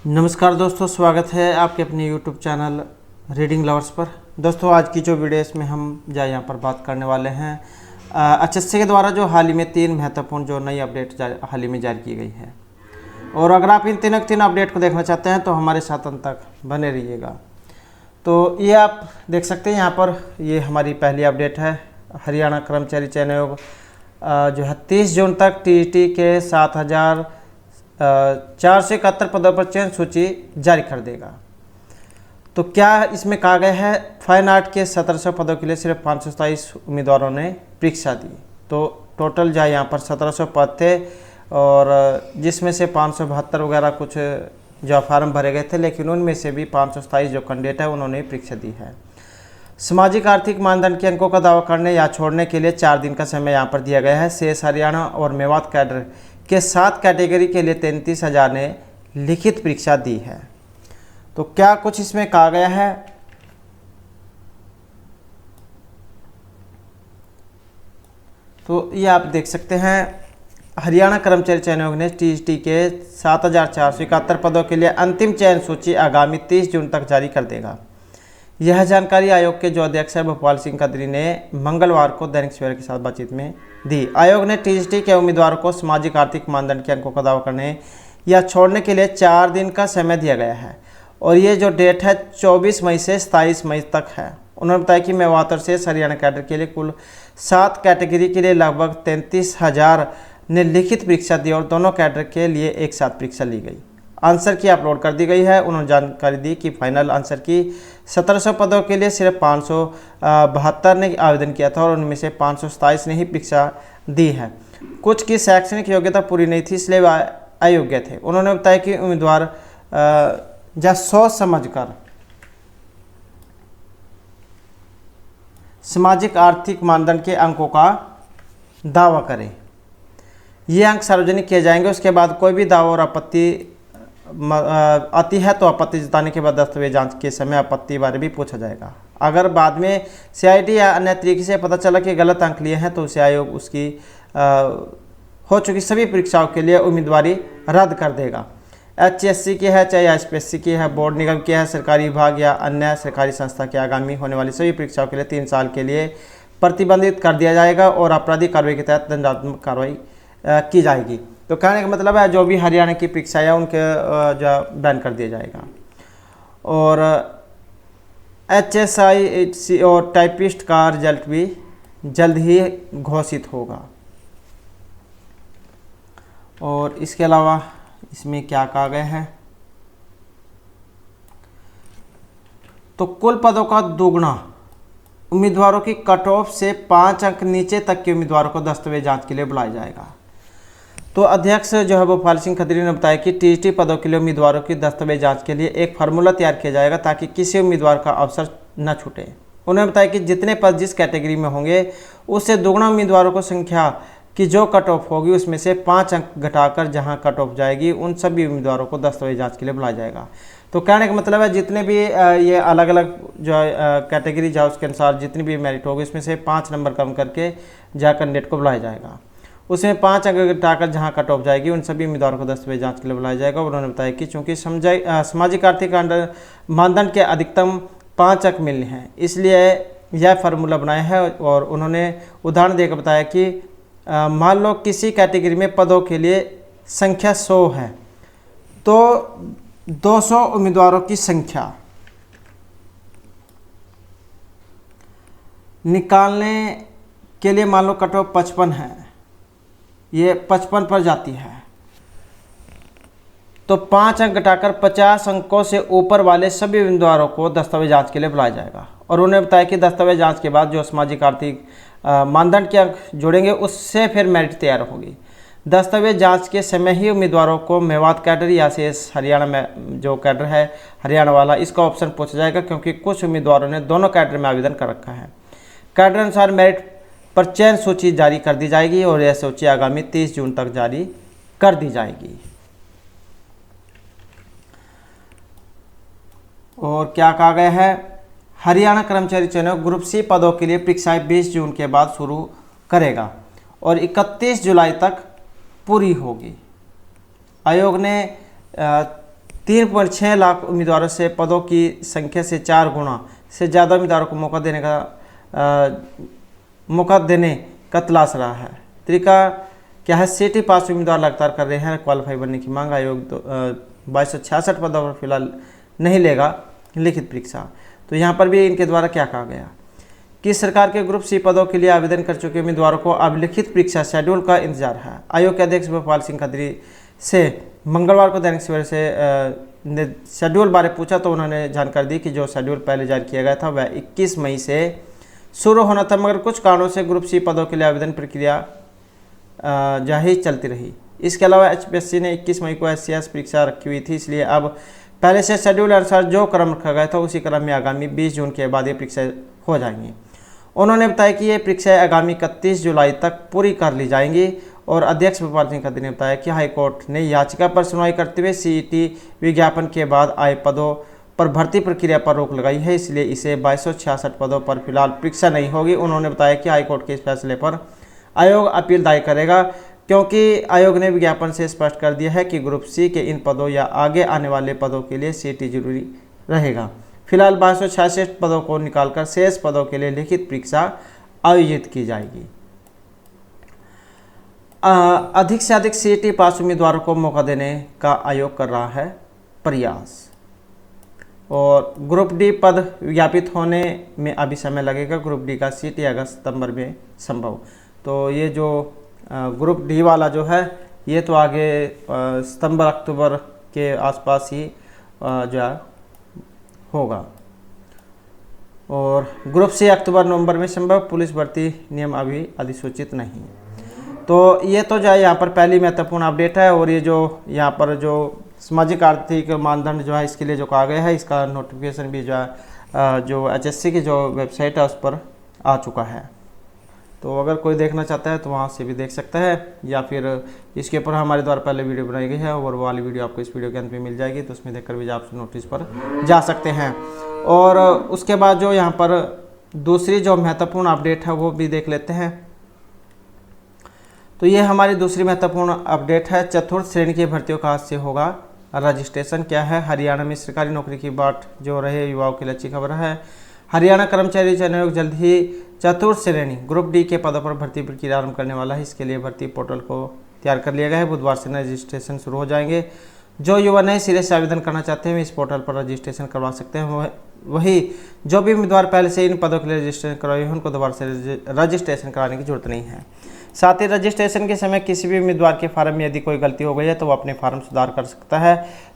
नमस्कार दोस्तों, स्वागत है आपके अपने यूट्यूब चैनल रीडिंग लवर्स पर। दोस्तों, आज की जो वीडियो इसमें हम यहाँ पर बात करने वाले हैं एचएससी के द्वारा जो हाल ही में 3 महत्वपूर्ण जो नई अपडेट हाल ही में जारी की गई है। और अगर आप इन तीन अपडेट को देखना चाहते हैं तो हमारे साथ अंत तक बने रहिएगा। तो ये आप देख सकते हैं यहाँ पर, ये हमारी पहली अपडेट है। हरियाणा कर्मचारी चयन आयोग जो है 30 जून तक टीईटी के 7,471 पदों पर चयन सूची जारी कर देगा। तो क्या इसमें कहा गया है, फाइन आर्ट के 1700 पदों के लिए सिर्फ 527 उम्मीदवारों ने परीक्षा दी। तो टोटल जो यहाँ पर 1700 पद थे और जिसमें से 572 वगैरह कुछ जो फार्म भरे गए थे, लेकिन उनमें से भी 527 जो कैंडिडेट है उन्होंने परीक्षा दी है। सामाजिक आर्थिक मानदंड के अंकों का दावा करने या छोड़ने के लिए 4 दिन का समय यहाँ पर दिया गया है। शेष हरियाणा और मेवात कैडर के 7 कैटेगरी के लिए 33,000 ने लिखित परीक्षा दी है। तो क्या कुछ इसमें कहा गया है, तो ये आप देख सकते हैं। हरियाणा कर्मचारी चयन आयोग ने टीईटी के 7,471 पदों के लिए अंतिम चयन सूची आगामी 30 जून तक जारी कर देगा। यह जानकारी आयोग के जो अध्यक्ष है भोपाल सिंह कदरी ने मंगलवार को दैनिक सवेरा के साथ बातचीत में दी। आयोग ने टीईटी के उम्मीदवारों को सामाजिक आर्थिक मानदंड के अंकों का दावा करने या छोड़ने के लिए 4 दिन का समय दिया गया है और ये जो डेट है 24 मई से 27 मई तक है। उन्होंने बताया कि मेवात और शेष हरियाणा कैडर के लिए कुल 7 कैटेगरी के लिए लगभग 33,000 ने लिखित परीक्षा दी और दोनों कैडर के लिए एक साथ परीक्षा ली गई। आंसर की अपलोड कर दी गई है। उन्होंने जानकारी दी कि फाइनल आंसर की 1700 पदों के लिए सिर्फ 572 ने आवेदन किया था और उनमें से 527 ने ही परीक्षा दी है। कुछ की शैक्षणिक योग्यता पूरी नहीं थी, इसलिए वे अयोग्य थे। उन्होंने बताया कि उम्मीदवार सोच समझकर सामाजिक आर्थिक मानदंड के अंकों का दावा करें। ये अंक सार्वजनिक किए जाएंगे। उसके बाद कोई भी दावा और आपत्ति आती है तो आपत्ति जताने के बाद दस्तावेज जांच के समय आपत्ति बारे भी पूछा जाएगा। अगर बाद में सीआईडी या अन्य तरीके से पता चला कि गलत अंक लिए हैं तो उसे आयोग उसकी हो चुकी सभी परीक्षाओं के लिए उम्मीदवारी रद्द कर देगा। एचएससी की है चाहे एचपीएससी की है, बोर्ड निगम की है, सरकारी विभाग या अन्य सरकारी संस्था की आगामी होने वाली सभी परीक्षाओं के लिए 3 साल के लिए प्रतिबंधित कर दिया जाएगा और आपराधिक कार्रवाई के तहत दंडात्मक कार्रवाई की जाएगी। तो कहने का मतलब है जो भी हरियाणा की परीक्षा है उनके जो बैन कर दिया जाएगा। और HSI और टाइपिस्ट का रिजल्ट भी जल्द ही घोषित होगा। और इसके अलावा इसमें क्या कहा गया है, तो कुल पदों का दोगुना उम्मीदवारों की कट ऑफ से 5 अंक नीचे तक के उम्मीदवारों को दस्तावेज जांच के लिए बुलाया जाएगा। तो अध्यक्ष जो है भोपाल सिंह खत्री ने बताया कि टीईटी पदों के लिए उम्मीदवारों की दस्तावेज जांच के लिए एक फार्मूला तैयार किया जाएगा ताकि किसी उम्मीदवार का अवसर न छूटे। उन्होंने बताया कि जितने पद जिस कैटेगरी में होंगे उससे दोगुना उम्मीदवारों को संख्या की जो कट ऑफ होगी उसमें से 5 अंक घटाकर जहां कट ऑफ जाएगी उन सभी उम्मीदवारों को दस्तावेज जांच के लिए बुलाया जाएगा। तो कहने का मतलब है जितने भी ये अलग अलग जो कैटेगरी जाए उसके अनुसार जितनी भी मेरिट होगी उसमें से 5 नंबर कम करके जहाँ कैंडिडेट को बुलाया जाएगा। उसमें 5 अंक घटाकर जहां कट ऑफ जाएगी उन सभी उम्मीदवारों को दस्तावेज जांच के लिए बुलाया जाएगा। उन्होंने बताया कि चूंकि सामाजिक आर्थिक मानदंड के अधिकतम 5 अंक मिलने हैं इसलिए यह फार्मूला बनाया है। और उन्होंने उदाहरण देकर बताया कि मान लो किसी कैटेगरी में पदों के लिए संख्या 100 है तो 200 उम्मीदवारों की संख्या निकालने के लिए मान लो कट ऑफ 55 है, ये 55 पर जाती है तो 5 अंक घटाकर 50 अंकों से ऊपर वाले सभी उम्मीदवारों को दस्तावेज जांच के लिए बुलाया जाएगा। और उन्होंने बताया कि दस्तावेज जांच के बाद जो सामाजिक आर्थिक मानदंड के अंक जोड़ेंगे उससे फिर मेरिट तैयार होगी। दस्तावेज जांच के समय ही उम्मीदवारों को मेवात कैडर या शेष हरियाणा में जो कैडर है हरियाणा वाला इसका ऑप्शन पूछा जाएगा, क्योंकि कुछ उम्मीदवारों ने दोनों कैडर में आवेदन कर रखा है। कैडर अनुसार मेरिट पर चयन सूची जारी कर दी जाएगी और यह सूची आगामी 30 जून तक जारी कर दी जाएगी। और क्या कहा गया है, हरियाणा कर्मचारी चयन आयोग ग्रुप सी पदों के लिए परीक्षाएं 20 जून के बाद शुरू करेगा और 31 जुलाई तक पूरी होगी। आयोग ने 3.6 लाख उम्मीदवारों से पदों की संख्या से 4 गुना से ज़्यादा उम्मीदवारों को मौका देने का तलाश रहा है। तरीका क्या है? सीटी पास उम्मीदवार लगातार कर रहे हैं क्वालिफाई बनने की मांग। आयोग 2266 पदों पर फिलहाल नहीं लेगा लिखित परीक्षा। तो यहाँ पर भी इनके द्वारा क्या कहा गया कि सरकार के ग्रुप सी पदों के लिए आवेदन कर चुके उम्मीदवारों को अब लिखित परीक्षा शेड्यूल का इंतजार है। आयोग के अध्यक्ष भोपाल सिंह खत्री से मंगलवार को दैनिक सवेरा से शेड्यूल बारे पूछा तो उन्होंने जानकारी दी कि जो शेड्यूल पहले जारी किया गया था वह 21 मई से शुरू होना था, मगर कुछ कारणों से ग्रुप सी पदों के लिए आवेदन प्रक्रिया जारी चलती रही। इसके अलावा HPSC ने 21 मई को SCS परीक्षा रखी हुई थी, इसलिए अब पहले से शेड्यूल अनुसार जो क्रम रखा गया था उसी क्रम में आगामी 20 जून के बाद ये परीक्षाएं हो जाएंगी। उन्होंने बताया कि ये परीक्षाएं आगामी 31 जुलाई तक पूरी कर ली जाएंगी। और अध्यक्ष भोपाल सिंह खत्री ने बताया कि हाईकोर्ट ने याचिका पर सुनवाई करते हुए CET विज्ञापन के बाद आए पदों पर भर्ती प्रक्रिया पर रोक लगाई है, इसलिए इसे 2266 पदों पर फिलहाल परीक्षा नहीं होगी। उन्होंने बताया कि हाईकोर्ट के इस फैसले पर आयोग अपील दायर करेगा, क्योंकि आयोग ने विज्ञापन से स्पष्ट कर दिया है कि ग्रुप सी के इन पदों या आगे आने वाले पदों के लिए CET जरूरी रहेगा। फिलहाल 2266 पदों को निकालकर शेष पदों के लिए लिखित परीक्षा आयोजित की जाएगी। अधिक से अधिक CET पास उम्मीदवारों को मौका देने का आयोग कर रहा है प्रयास। और ग्रुप डी पद विज्ञापित होने में अभी समय लगेगा। ग्रुप डी का CET अगस्त-सितंबर में संभव। तो ये जो ग्रुप डी वाला जो है ये तो आगे सितंबर-अक्टूबर के आसपास ही जो है होगा। और ग्रुप सी अक्टूबर-नवंबर में संभव। पुलिस भर्ती नियम अभी अधिसूचित नहीं। तो ये तो जो है यहाँ पर पहली महत्वपूर्ण अपडेट है। और ये जो यहाँ पर जो सामाजिक आर्थिक मानदंड जो है इसके लिए जो कहा गया है, इसका नोटिफिकेशन भी जो है जो HSC की जो वेबसाइट है उस पर आ चुका है। तो अगर कोई देखना चाहता है तो वहाँ से भी देख सकता है, या फिर इसके ऊपर हमारे द्वारा पहले वीडियो बनाई गई है और वो वाली वीडियो आपको इस वीडियो के अंत में मिल जाएगी, तो उसमें देखकर भी आप नोटिस पर जा सकते हैं। और उसके बाद जो यहाँ पर दूसरी जो महत्वपूर्ण अपडेट है वो भी देख लेते हैं। तो ये हमारी दूसरी महत्वपूर्ण अपडेट है। चतुर्थ श्रेणी की भर्तियों का आज से होगा रजिस्ट्रेशन। क्या है? हरियाणा में सरकारी नौकरी की बाट जो रहे युवाओं के लिए अच्छी खबर है। हरियाणा कर्मचारी चयन आयोग जल्द ही चतुर्थ श्रेणी ग्रुप डी के पदों पर भर्ती प्रक्रिया आरंभ करने वाला है। इसके लिए भर्ती पोर्टल को तैयार कर लिया गया है। बुधवार से रजिस्ट्रेशन शुरू हो जाएंगे। जो युवा नए सिरे से आवेदन करना चाहते हैं इस पोर्टल पर रजिस्ट्रेशन करवा सकते हैं। वही जो भी उम्मीदवार पहले से इन पदों के लिए रजिस्ट्रेशन करवाए हैं उनको दोबारा से रजिस्ट्रेशन कराने की जरूरत नहीं है। साथ ही रजिस्ट्रेशन के समय किसी भी उम्मीदवार के फार्म में यदि कोई गलती हो गई है तो वो अपने फार्म सुधार कर सकता है।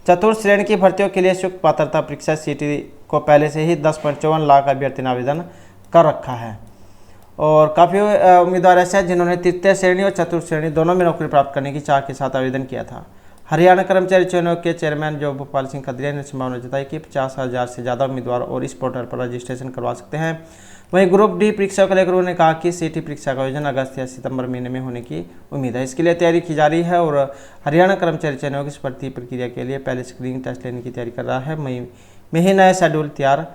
चतुर्थ श्रेणी की भर्तियों के लिए संयुक्त पात्रता परीक्षा CET को पहले से ही 10.54 लाख अभ्यर्थी ने आवेदन कर रखा है। और काफ़ी उम्मीदवार ऐसे हैं जिन्होंने तृतीय श्रेणी और चतुर्थ श्रेणी दोनों में नौकरी प्राप्त करने की चाह के साथ आवेदन किया था। हरियाणा कर्मचारी चयन आयोग के चेयरमैन जो भोपाल सिंह खत्री ने संभावना जताई कि 50,000 से ज़्यादा उम्मीदवार और इस पोर्टल पर रजिस्ट्रेशन करवा सकते हैं। वहीं ग्रुप डी परीक्षा को लेकर उन्होंने कहा कि CET परीक्षा का आयोजन अगस्त या सितंबर महीने में होने की उम्मीद है। इसके लिए तैयारी की जा रही है और हरियाणा कर्मचारी चयन आयोग इस भर्ती प्रक्रिया के लिए पहले स्क्रीनिंग टेस्ट लेने की तैयारी कर रहा है। मई में ही नया शेड्यूल तैयार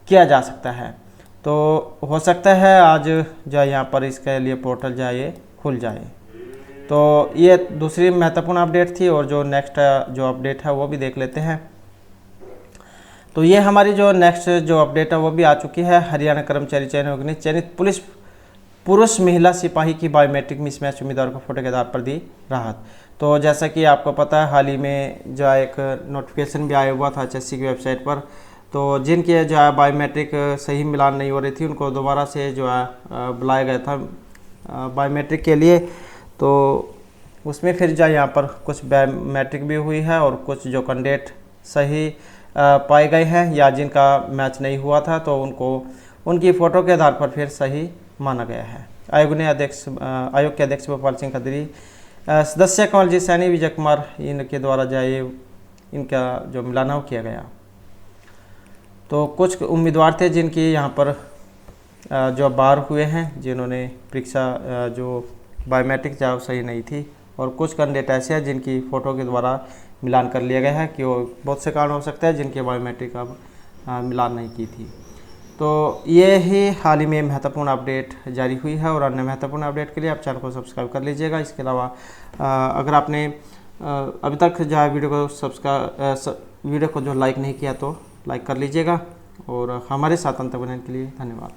किया जा सकता है। तो हो सकता है आज जो यहाँ पर इसके लिए पोर्टल जो है ये खुल जाए। तो ये दूसरी महत्वपूर्ण अपडेट थी। और जो नेक्स्ट जो अपडेट है वो भी देख लेते हैं। तो ये हमारी जो नेक्स्ट जो अपडेट है वो भी आ चुकी है। हरियाणा कर्मचारी चयन आयोग ने चयनित पुरुष महिला सिपाही की बायोमेट्रिक मिसमैच उम्मीदवार को फोटो के आधार पर दी राहत। तो जैसा कि आपको पता है हाल ही में जो एक नोटिफिकेशन भी आया हुआ था HSC की वेबसाइट पर। तो जिनके जो है बायोमेट्रिक सही मिलान नहीं हो रही थी उनको दोबारा से जो है बुलाया गया था बायोमेट्रिक के लिए। तो उसमें फिर जो यहाँ पर कुछ बायोमेट्रिक भी हुई है और कुछ जो कैंडिडेट सही पाए गए हैं या जिनका मैच नहीं हुआ था तो उनको उनकी फ़ोटो के आधार पर फिर सही माना गया है। आयोग के अध्यक्ष भोपाल सिंह खत्री, सदस्य कंवलजीत सैनी, विजय कुमार इनके द्वारा जो इनका जो मिलान हो किया गया। तो कुछ उम्मीदवार थे जिनकी यहाँ पर जो बाहर हुए हैं जिन्होंने परीक्षा जो बायोमेट्रिक जो सही नहीं थी, और कुछ कैंडिडेट ऐसे हैं जिनकी फ़ोटो के द्वारा मिलान कर लिया गया है कि वो बहुत से कारण हो सकते हैं जिनके बायोमेट्रिक अब मिलान नहीं की थी। तो ये ही हाल ही में महत्वपूर्ण अपडेट जारी हुई है। और अन्य महत्वपूर्ण अपडेट के लिए आप चैनल को सब्सक्राइब कर लीजिएगा। इसके अलावा अगर आपने अभी तक जो है वीडियो को जो लाइक नहीं किया तो लाइक कर लीजिएगा और हमारे साथ अंत बनाने के लिए धन्यवाद।